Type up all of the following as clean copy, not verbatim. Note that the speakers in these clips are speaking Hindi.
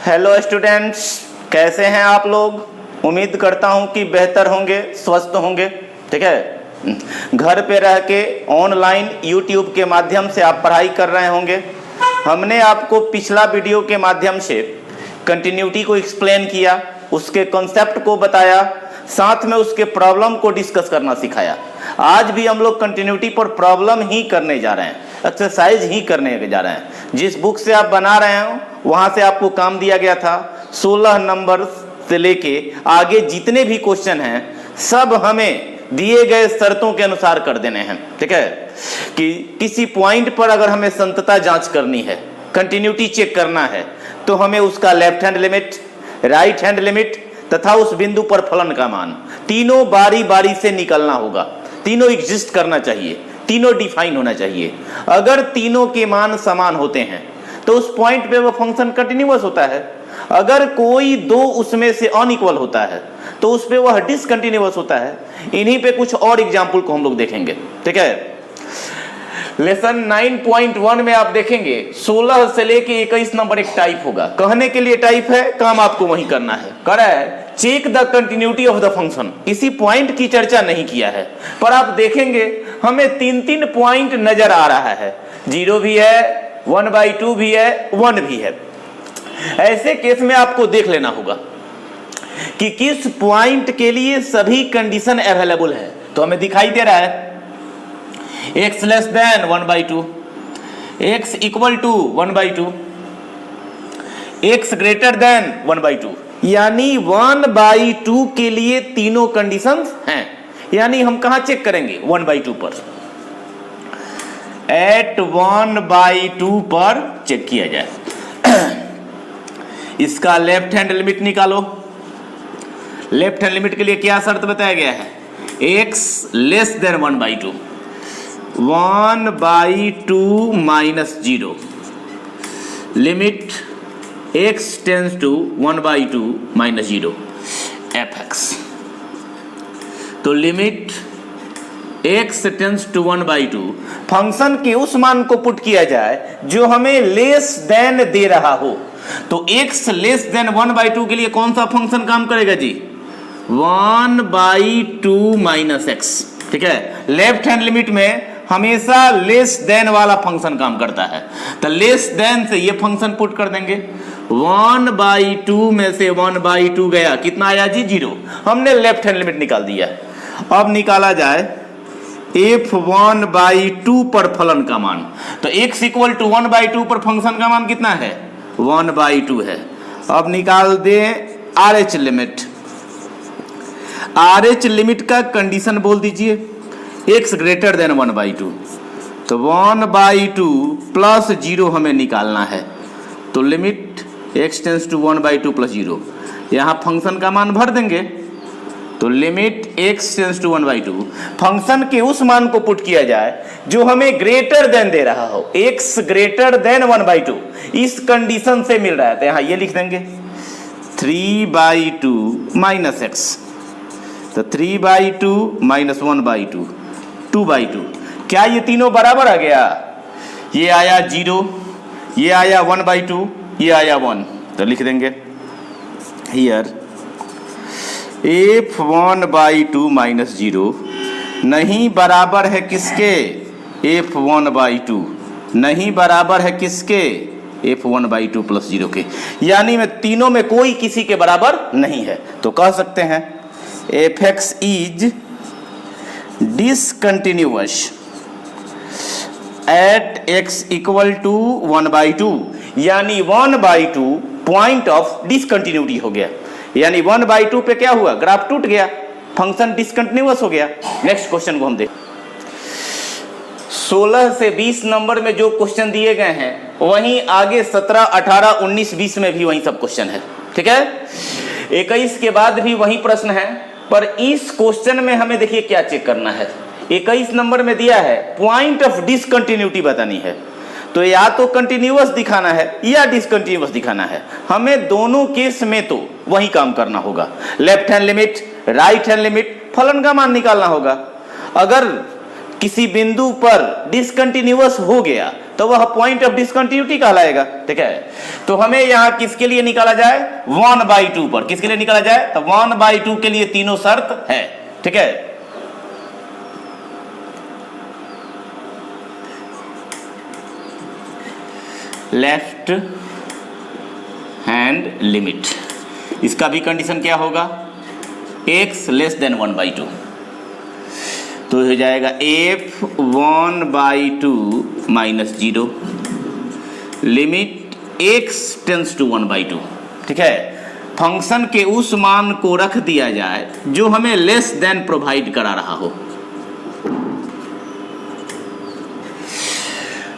हेलो स्टूडेंट्स, कैसे हैं आप लोग। उम्मीद करता हूं कि बेहतर होंगे, स्वस्थ होंगे। ठीक है, घर पे रह के ऑनलाइन यूट्यूब के माध्यम से आप पढ़ाई कर रहे होंगे। हमने आपको पिछला वीडियो के माध्यम से कंटिन्यूटी को एक्सप्लेन किया, उसके कॉन्सेप्ट को बताया, साथ में उसके प्रॉब्लम को डिस्कस करना सिखाया। आज भी हम लोग कंटिन्यूटी पर प्रॉब्लम ही करने जा रहे हैं, एक्सरसाइज ही करने जा रहे हैं। जिस बुक से आप बना रहे हो वहाँ से आपको काम दिया गया था। 16 नंबर से लेके आगे जितने भी क्वेश्चन हैं सब हमें दिए गए शर्तों के अनुसार कर देने हैं। ठीक है, कि किसी पॉइंट पर अगर हमें संतता जांच करनी है, कंटिन्यूटी चेक करना है, तो हमें उसका left hand limit, right hand limit तथा उस बिंदु पर फलन का मान तीनों बारी बारी से निकलना होगा। तीनों एग्जिस्ट करना चाहिए, तीनों डिफाइन होना चाहिए। अगर तीनों के मान समान होते हैं तो उस पॉइंट पे वो फंक्शन कंटिन्यूअस होता है। अगर कोई दो उसमें से अनइक्वल होता है तो उस पे वह डिसकंटिन्यूअस होता है। इन्हीं पे कुछ और एग्जाम्पल को हम लोग देखेंगे। ठीक है, लेसन 9.1 में आप देखेंगे 16 से लेके 21 नंबर एक टाइप होगा। कहने के लिए टाइप है, काम आपको वही करना है। कर रहा है check the continuity of the function. किसी पॉइंट की चर्चा नहीं किया है, पर आप देखेंगे हमें तीन पॉइंट नजर आ रहा है। 0 भी है, 1/2 भी है, 1 भी है। ऐसे केस में आपको देख लेना होगा कि किस पॉइंट के लिए सभी कंडीशन अवेलेबल है। तो हमें दिखाई दे रहा है x less than 1/2, x equal to 1/2, x greater than 1/2, यानी 1/2 के लिए तीनों कंडीशंस हैं। यानी हम कहां चेक करेंगे? 1/2 पर। एट 1/2 पर चेक किया जाए। इसका लेफ्ट हैंड लिमिट निकालो। लेफ्ट हैंड लिमिट के लिए क्या शर्त बताया गया है? x less than 1/2, 1/2 minus 0, limit x tends to 1/2 minus 0 fx। तो limit x tends to 1/2 function के उस मान को पुट किया जाए जो हमें लेस देन दे रहा हो। तो x लेस देन 1/2 के लिए कौन सा फंक्शन काम करेगा जी? 1/2 माइनस x। ठीक है, लेफ्ट हैंड लिमिट में हमेशा लेस देन वाला फंक्शन काम करता है। तो लेस देन से ये फंक्शन पुट कर देंगे। 1/2 में से 1/2 गया, कितना आया जी? 0। हमने लेफ्ट हैंड लिमिट निकाल दिया। अब निकाला जाए f1/2 पर फलन का मान। तो x इक्वल टू 1/2 पर फंक्शन का मान कितना है? 1/2 है। अब निकाल दे RH लिमिट। RH लिमिट का कंडीशन बोल दीजिए, x ग्रेटर देन 1/2। तो 1/2 प्लस 0 हमें निकालना है। तो limit x tends to 1/2 plus 0, यहाँ फंक्शन का मान भर देंगे। तो limit x tends to 1/2 function के उस मान को पुट किया जाए जो हमें ग्रेटर देन दे रहा हो। x ग्रेटर देन 1/2 इस कंडीशन से मिल रहा है। तो यहाँ ये लिख देंगे 3/2 माइनस x। तो 3/2 माइनस 1/2, 2/2। क्या ये तीनों बराबर आ गया? ये आया 0, ये आया 1/2, ये आया 1। तो लिख देंगे हियर f1/2 माइनस 0 नहीं बराबर है किसके? f1/2 नहीं बराबर है किसके? f1/2 प्लस 0 के। यानी में तीनों में कोई किसी के बराबर नहीं है। तो कह सकते हैं fx is discontinuous at x equal to 1/2। यानी 1/2 पॉइंट ऑफ डिसकंटिन्यूटी हो गया। यानी 1/2 पे क्या हुआ? ग्राफ टूट गया, फंक्शन डिसकंटिन्यूअस हो गया। नेक्स्ट क्वेश्चन को हम देखें। 16 से 20 नंबर में जो क्वेश्चन दिए गए हैं वहीं आगे 17, 18, 19, 20 में भी वही सब क्वेश्चन है। ठीक है, 21 के बाद भी वही प्रश्न है, पर इस क्वेश्चन में हमें देखिए क्या चेक करना है। 21 नंबर में दिया है पॉइंट ऑफ डिसकंटिन्यूटी बतानी है। तो या तो कंटिन्यूअस दिखाना है या डिसकंटिन्यूअस दिखाना है। हमें दोनों केस में तो वही काम करना होगा। Left hand limit, right hand limit, फलन का मान निकालना होगा। अगर किसी बिंदु पर डिसकंटिन्यूअस हो गया तो वह पॉइंट ऑफ डिसकंटिन्यूटी कहलाएगा। ठीक है, तो हमें यहां किसके लिए निकाला जाए, 1/2 पर। किसके लिए निकाला जाए, तो 1/2 के लिए तीनों शर्त है। ठीक है, लेफ्ट हैंड लिमिट, इसका भी कंडीशन क्या होगा, x लेस देन 1/2। तो हो जाएगा f 1/2 minus 0 limit x tends to 1/2। ठीक है, फंक्शन के उस मान को रख दिया जाए जो हमें लेस देन प्रोवाइड करा रहा हो।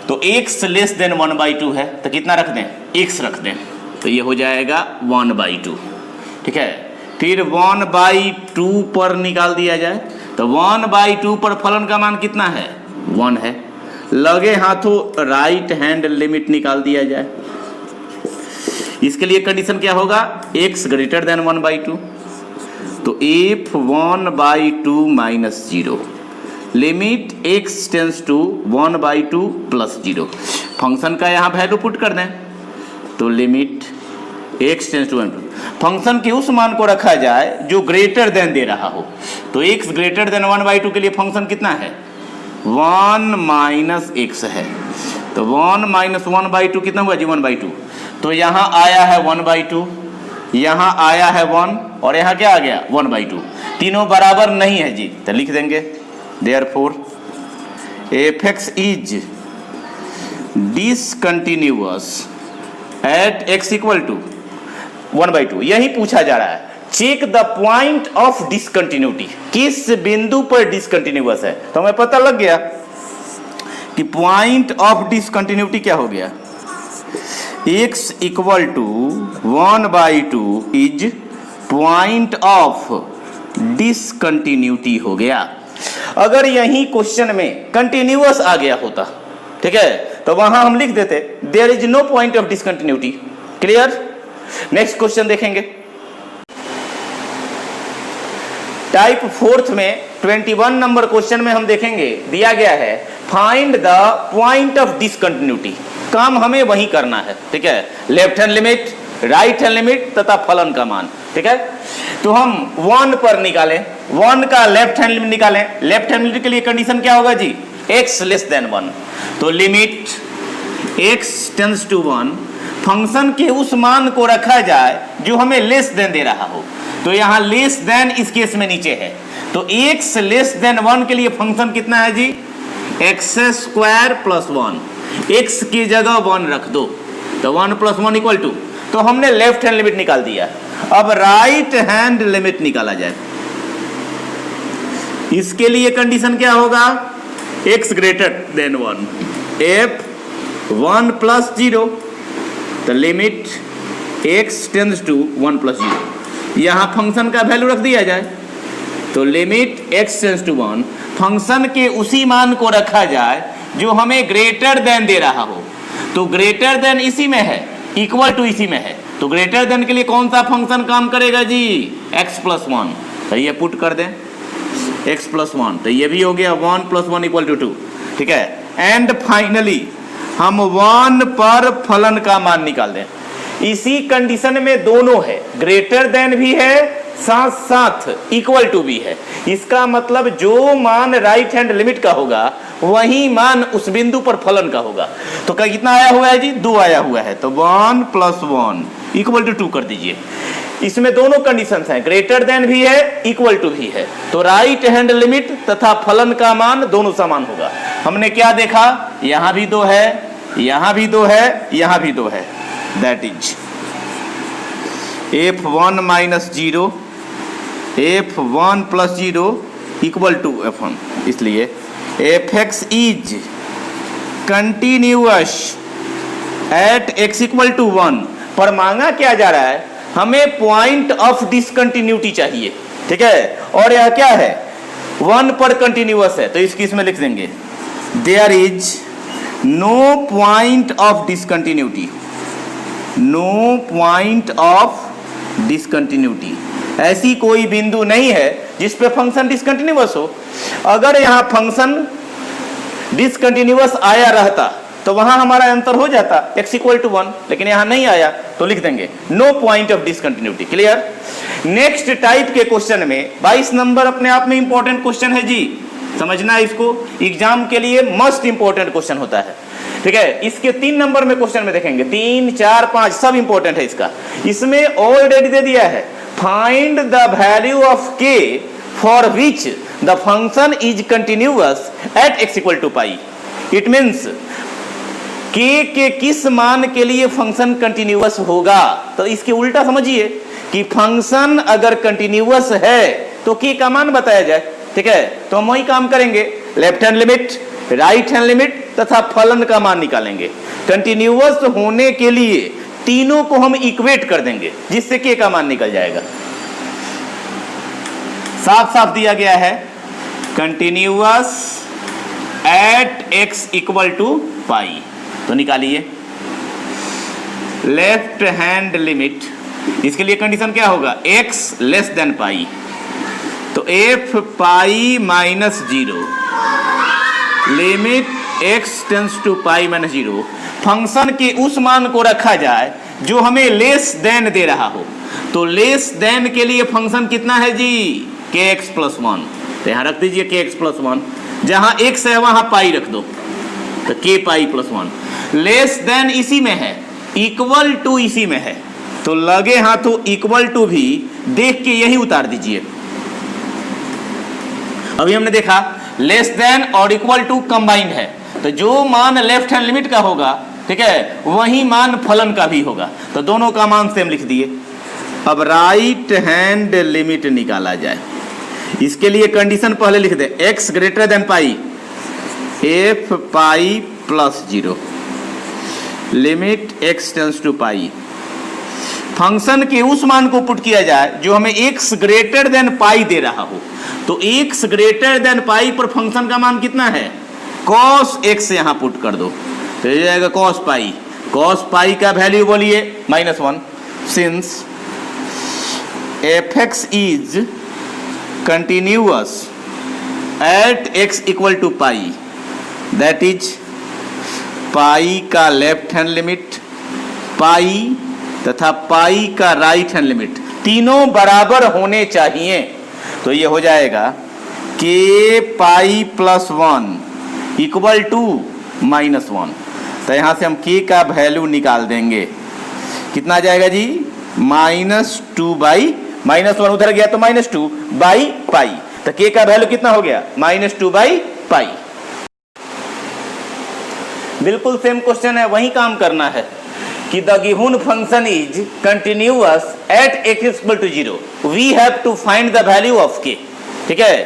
तो x लेस देन 1/2 है तो कितना रख दें, x रख दें, तो ये हो जाएगा 1/2। ठीक है, फिर 1/2 पर निकाल दिया जाए तो 1/2 पर फलन का मान कितना है, 1 है। लगे हाथों राइट हैंड लिमिट निकाल दिया जाए। इसके लिए कंडीशन क्या होगा, x ग्रेटर देन 1/2। तो f 1/2 minus 0 limit x tends to 1/2 plus 0। Function का यहाँ वैल्यू पुट कर दें तो limit x tends to 1/2, function के उस मान को रखा जाए जो ग्रेटर देन दे रहा हो। तो x ग्रेटर देन 1/2 के लिए फंक्शन कितना है, 1 माइनस x है। तो 1 माइनस 1/2 कितना हुआ जी, 1/2। तो यहाँ आया है 1/2, यहाँ आया है 1 और यहाँ क्या आ गया, 1/2। तीनों बराबर नहीं है जी, तो लिख देंगे therefore f(x) is discontinuous at x equal to 1/2। यही पूछा जा रहा है, check the point of discontinuity, किस बिंदु पर डिसकंटिन्यूअस है। तो हमें पता लग गया कि पॉइंट ऑफ डिसकंटिन्यूटी क्या हो गया, x equal to 1/2 is point of discontinuity हो गया। अगर यही क्वेश्चन में कंटिन्यूअस आ गया होता, ठीक है, तो वहां हम लिख देते there is no point of discontinuity. Clear, next question देखेंगे। टाइप 4 में 21 नंबर क्वेश्चन में हम देखेंगे, दिया गया है find the point of discontinuity. काम हमें वही करना है। ठीक है, left hand limit, right hand limit तथा फलन का मान। ठीक है, तो हम 1 पर निकालें, 1 का लेफ्ट हैंड लिमिट निकालें। लेफ्ट हैंड लिमिट के लिए कंडीशन क्या होगा जी, x लेस देन 1। तो limit x tends to 1, function के उस मान को रखा जाए जो हमें लेस देन दे रहा हो। तो यहाँ लेस देन इस केस में नीचे है, तो x लेस देन 1 के लिए फंक्शन कितना है जी, x² प्लस 1। x की जगह 1 रख दो तो 1 प्लस 1 इक्वल टू, तो हमने लेफ्ट हैंड लिमिट निकाल दिया। अब राइट हैंड लिमिट निकाला जाए। इसके लिए कंडीशन क्या होगा, x greater than 1, f 1 plus 0, तो limit x tends to 1 plus 0। यहां फंक्शन का वैल्यू रख दिया जाए तो limit x tends to 1, function के उसी मान को रखा जाए जो हमें ग्रेटर देन दे रहा हो। तो ग्रेटर देन इसी में है, इक्वल टू इसी में है, तो ग्रेटर देन के लिए कौन सा फंक्शन काम करेगा जी, x प्लस 1। तो ये पुट कर दें x प्लस 1, तो ये भी हो गया 1 प्लस 1 इक्वल टू 2। ठीक है, एंड फाइनली हम 1 पर फलन का मान निकाल दें। इसी कंडीशन में दोनों है, ग्रेटर देन भी है, साथ साथ इक्वल टू भी है। इसका मतलब जो मान राइट हैंड लिमिट का होगा वही मान उस बिंदु पर फलन का होगा। तो क्या कितना आया हुआ है जी, 2 आया हुआ है, तो 1 प्लस 1 इक्वल टू 2 कर दीजिए। इसमें दोनों कंडीशंस हैं, ग्रेटर देन भी है, इक्वल टू भी है, तो राइट हैंड लिमिट तथा फलन का मान दोनों समान होगा। हमने क्या देखा, यहां भी 2 है, यहां भी 2 है, यहां भी 2 है, that is f1 minus 0, f1 plus 0 equal to f1। इसलिए f(x) is continuous at x equal to 1। पर मांगा क्या जा रहा है, हमें पॉइंट ऑफ डिसकंटिन्यूटी चाहिए। ठीक है, और यह क्या है, 1 पर कंटिन्यूअस है, तो इसमें लिख देंगे there is no point of discontinuity, no point of discontinuity. ऐसी कोई बिंदु नहीं है जिस पे फंक्शन डिसकंटिन्यूअस हो। अगर यहाँ फंक्शन डिसकंटिन्यूअस आया रहता तो वहां हमारा आंसर हो जाता x इक्वल टू 1, लेकिन यहां नहीं आया तो लिख देंगे no point of discontinuity. Clear. Next type के क्वेश्चन में 22 नंबर अपने आप में इंपॉर्टेंट क्वेश्चन है जी, समझना इसको, एग्जाम के लिए मस्ट इंपॉर्टेंट क्वेश्चन होता है। ठीक है, इसके 3 नंबर में क्वेश्चन में देखेंगे, 3, 4, 5 सब इंपॉर्टेंट है इसका। इसमें ऑलरेडी दे दिया है find the value of k for which the function is continuous at x equal to pi. It means k के किस मान के लिए फंक्शन कंटिन्यूअस होगा। तो इसके उल्टा समझिए कि फंक्शन अगर कंटिन्यूअस है तो k का मान बताया जाए। ठीक है, तो हम वही काम करेंगे, left hand limit, right hand limit तथा फलन का मान निकालेंगे। कंटिन्यूअस होने के लिए तीनों को हम इक्वेट कर देंगे जिससे k का मान निकल जाएगा। साफ साफ दिया गया है continuous at x equal to pi, तो निकालिए लेफ्ट हैंड लिमिट। इसके लिए कंडीशन क्या होगा, x लेस देन पाई, तो f pi minus 0 limit x tends to pi minus 0। Function के उस मान को रखा जाए जो हमें लेस देन दे रहा हो। तो लेस देन के लिए फंक्शन कितना है जी, kx प्लस 1, तो यहां रख दीजिए kx प्लस 1, जहां x है वहां पाई रख दो तो k pi plus 1। Less than इसी में है, इक्वल टू इसी में है, तो लगे हाथों इक्वल टू भी देख के यही उतार दीजिए। अभी हमने देखा लेस देन और इक्वल टू कंबाइंड है, तो जो मान लेफ्ट हैंड लिमिट का होगा, ठीक है, वही मान फलन का भी होगा, तो दोनों का मान सेम लिख दिए। अब राइट हैंड लिमिट निकाला जाए, इसके लिए कंडीशन पहले लिख दे, x greater than pi, f pi plus 0 limit x tends to pi. Function के उस मान को पुट किया जाए जो हमें x ग्रेटर देन पाई दे रहा हो, तो x ग्रेटर देन पाई पर फंक्शन का मान कितना है, cos x यहां पुट कर दो तो ये जाएगा cos पाई। cos पाई का वैल्यू बोलिए -1, since fx is continuous at x equal to pi, that is pi का लेफ्ट हैंड लिमिट, पाई तथा पाई का राइट हैंड लिमिट तीनों बराबर होने चाहिए। तो ये हो जाएगा k pi plus 1 equal to -1, तो यहां से हम k का वैल्यू निकाल देंगे, कितना जाएगा जी, -2 बाई -1 उधर गया तो -2 बाई पाई, तो k का वैल्यू कितना हो गया, -2 बाई पाई। बिल्कुल सेम क्वेश्चन है, वही काम करना है कि the given function is continuous at x equal to 0, we have to find the value of k। ठीक है,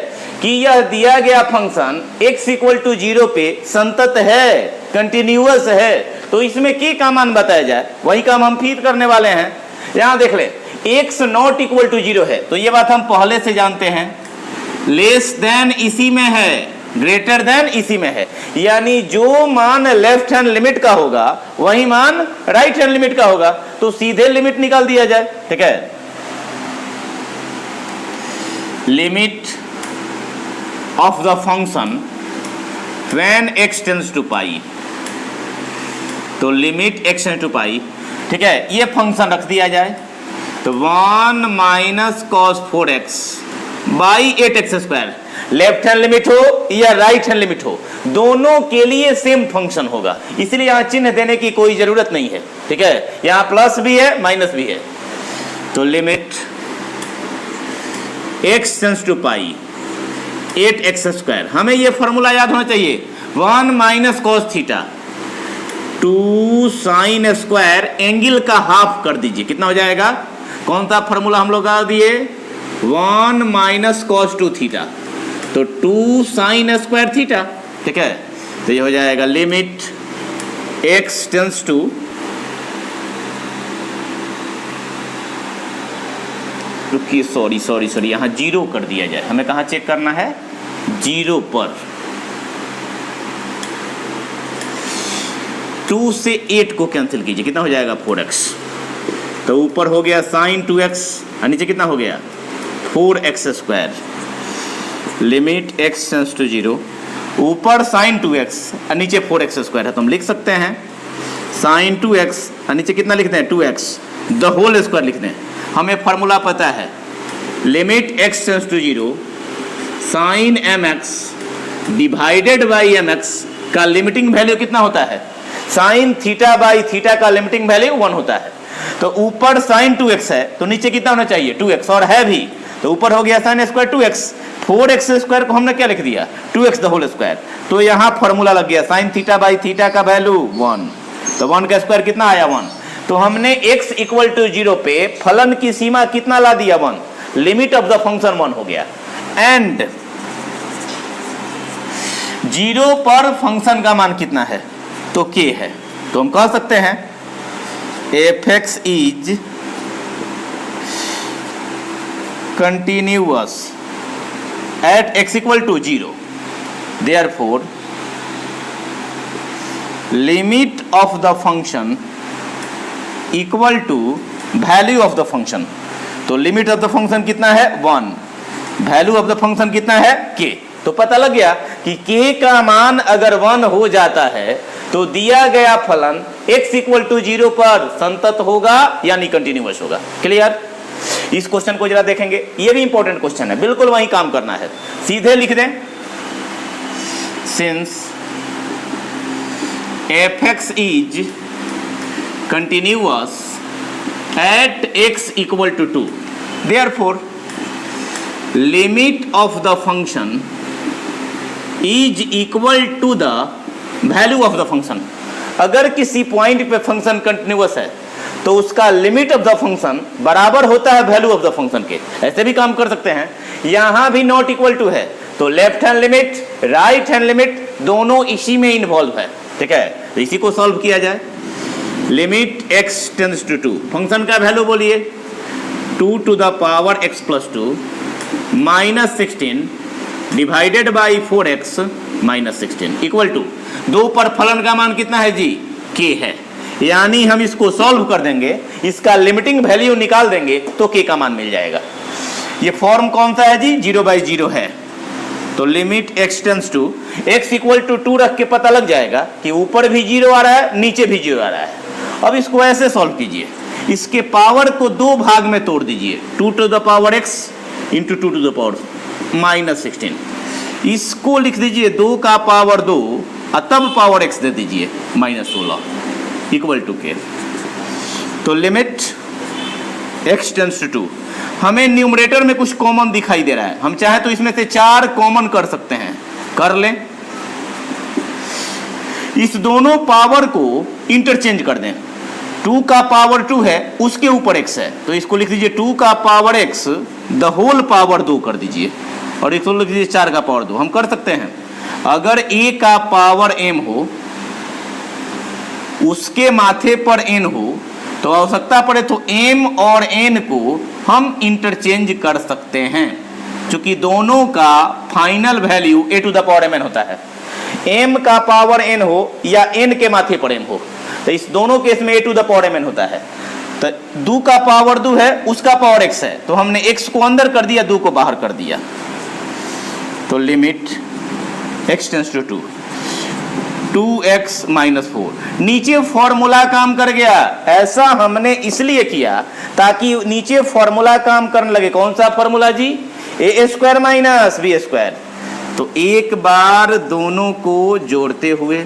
कि यह दिया गया फंक्शन x इक्वल टू 0 पे संतत है, कंटिन्यूअस है, तो इसमें k का मान बताया जाए, वही काम हम फिर करने वाले हैं। यहां देख ले, x नॉट इक्वल टू 0 है, तो ये बात हम पहले से जानते हैं, लेस देन इसी में है, ग्रेटर देन इसी में है, यानी जो मान लेफ्ट हैंड लिमिट का होगा वही मान राइट हैंड लिमिट का होगा, तो सीधे लिमिट निकाल दिया जाए। ठीक है, limit of the function when x tends to pi, तो limit x tends to pi. ठीक है, ये फंक्शन रख दिया जाए, तो 1 minus cos 4x by 8x square, left hand limit हो या राइट हैंड लिमिट हो, दोनों के लिए सेम फंक्शन होगा, इसलिए यहां चिन्ह देने की कोई जरूरत नहीं है। ठीक है, यहां प्लस भी है माइनस भी है, तो limit x tends to pi 8x square, हमें यह फॉर्मूला याद होना चाहिए, 1 minus cos theta 2 sine square, angle का हाफ कर दीजिए, कितना हो जाएगा, कौन सा फॉर्मूला हम लोग लगा दिए, 1 माइनस cos 2 थीटा, तो 2 साइन स्क्वायर थीटा। ठीक है, तो ये हो जाएगा लिमिट x टेंड्स टू, रुकिए सॉरी यहां 0 कर दिया जाए, हमें कहां चेक करना है, 0 पर। 2 से 8 को कैंसिल कीजिए, कितना हो जाएगा 4x, तो ऊपर हो गया साइन 2x और नीचे कितना हो गया 4x square, limit x tends to 0, ऊपर sin 2x और नीचे 4x स्क्वायर है, तो हम लिख सकते हैं sin 2x और नीचे कितना लिखते हैं 2x द होल स्क्वायर लिखते हैं। हमें फॉर्मूला पता है, limit x tends to 0 sin mx divided by mx का लिमिटिंग वैल्यू कितना होता है, sin थीटा बाई थीटा का लिमिटिंग वैल्यू 1 होता है। तो ऊपर sin 2x है तो नीचे कितना होना चाहिए 2x, और है भी, तो ऊपर हो गया sin square 2x, 4x square को हमने क्या लिख दिया 2x द होल स्क्वायर। तो यहाँ फॉर्मूला लग गया sin थीटा बाई थीटा का वैल्यू 1, तो 1 का स्क्वायर कितना आया 1। तो हमने x इक्वल टू 0 पे फलन की सीमा कितना ला दिया 1, लिमिट ऑफ द फंक्शन 1 हो गया। एंड 0 पर फंक्शन का मान कितना है, तो k है, तो हम कह सकते हैं f(x) is continuous at x equal to 0, therefore limit of the function equal to value of the function. तो लिमिट ऑफ द फंक्शन कितना है 1, वैल्यू ऑफ द फंक्शन कितना है k। तो पता लग गया कि k का मान अगर 1 हो जाता है तो दिया गया फलन x इक्वल टू 0 पर संतत होगा यानी कंटिन्यूअस होगा। क्लियर। इस क्वेश्चन को जरा देखेंगे, ये भी इंपॉर्टेंट क्वेश्चन है, बिल्कुल वही काम करना है। सीधे लिख दें, since f(x) is continuous at x equal to 2, therefore limit of the function is equal to the value of the function. अगर किसी पॉइंट पे फंक्शन कंटिन्यूअस है तो उसका लिमिट ऑफ द फंक्शन बराबर होता है वैल्यू ऑफ द फंक्शन के। ऐसे भी काम कर सकते हैं, यहां भी नॉट इक्वल टू है तो left hand limit right hand limit दोनों इसी में इन्वॉल्व है। ठीक है, तो इसी को सॉल्व किया जाए। Limit x tends to 2, function का वैल्यू बोलिए 2 to the power x plus 2 minus 16 divided by 4x minus 16 equal to 2 पर फलन का मान कितना है जी k है, यानी हम इसको सॉल्व कर देंगे, इसका लिमिटिंग वैल्यू निकाल देंगे तो k का मान मिल जाएगा। ये फॉर्म कौन सा है जी 0/0 है, तो limit x tends to x equal to 2 रख के पता लग जाएगा कि ऊपर भी 0 आ रहा है नीचे भी 0 आ रहा है। अब इसको ऐसे सॉल्व कीजिए, इसके पावर को 2 भाग में तोड़ दीजिए, 2 to the power x into 2 to the power minus 16, इसको लिख दीजिए 2 का पावर 2 और तब पावर x दे दीजिए माइनस 16 इक्वल टू k। तो लिमिट x टेंड्स टू 2, हमें न्यूमरेटर में कुछ कॉमन दिखाई दे रहा है, हम चाहे तो इसमें से 4 कॉमन कर सकते हैं, कर लें। इस दोनों पावर को इंटरचेंज कर दें, 2 का पावर 2 है उसके ऊपर x है तो इसको लिख दीजिए 2 का power x the whole power 2 कर दीजिए, और इसको लिख दीजिए 4 का पावर 2। हम कर सकते हैं, अगर a का पावर m हो उसके माथे पर n हो तो आवश्यकता पड़े तो m और n को हम इंटरचेंज कर सकते हैं, क्योंकि दोनों का final value a to the power mn होता है। m का पावर n हो या n के माथे पर m हो, तो इस दोनों केस में a to the power mn होता है। तो 2 का पावर 2 है उसका पावर x है, तो हमने x को अंदर कर दिया 2 को बाहर कर दिया। तो limit x tends to 2 2x minus 4, नीचे फॉर्मूला काम कर गया। ऐसा हमने इसलिए किया ताकि नीचे फॉर्मूला काम करने लगे। कौन सा फॉर्मूला जी a square minus b square. तो एक बार दोनों को जोड़ते हुए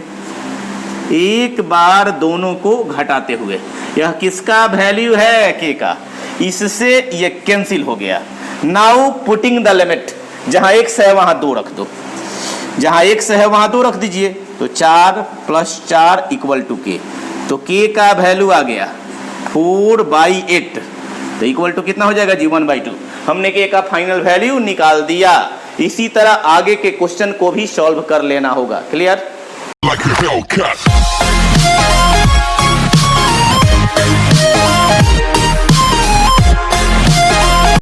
एक बार दोनों को घटाते हुए, यह किसका वैल्यू है k का, इससे यह कैंसिल हो गया। नाउ पुटिंग द लिमिट, जहां x है वहां 2 रख दो, जहां x है वहां 2 रख दीजिए, तो 4 + 4 इक्वल टू k। तो k का वैल्यू आ गया 4/8, तो इक्वल टू कितना हो जाएगा जी 1/2। हमने k का फाइनल वैल्यू निकाल दिया। इसी तरह आगे के क्वेश्चन को भी सॉल्व कर लेना होगा। क्लियर।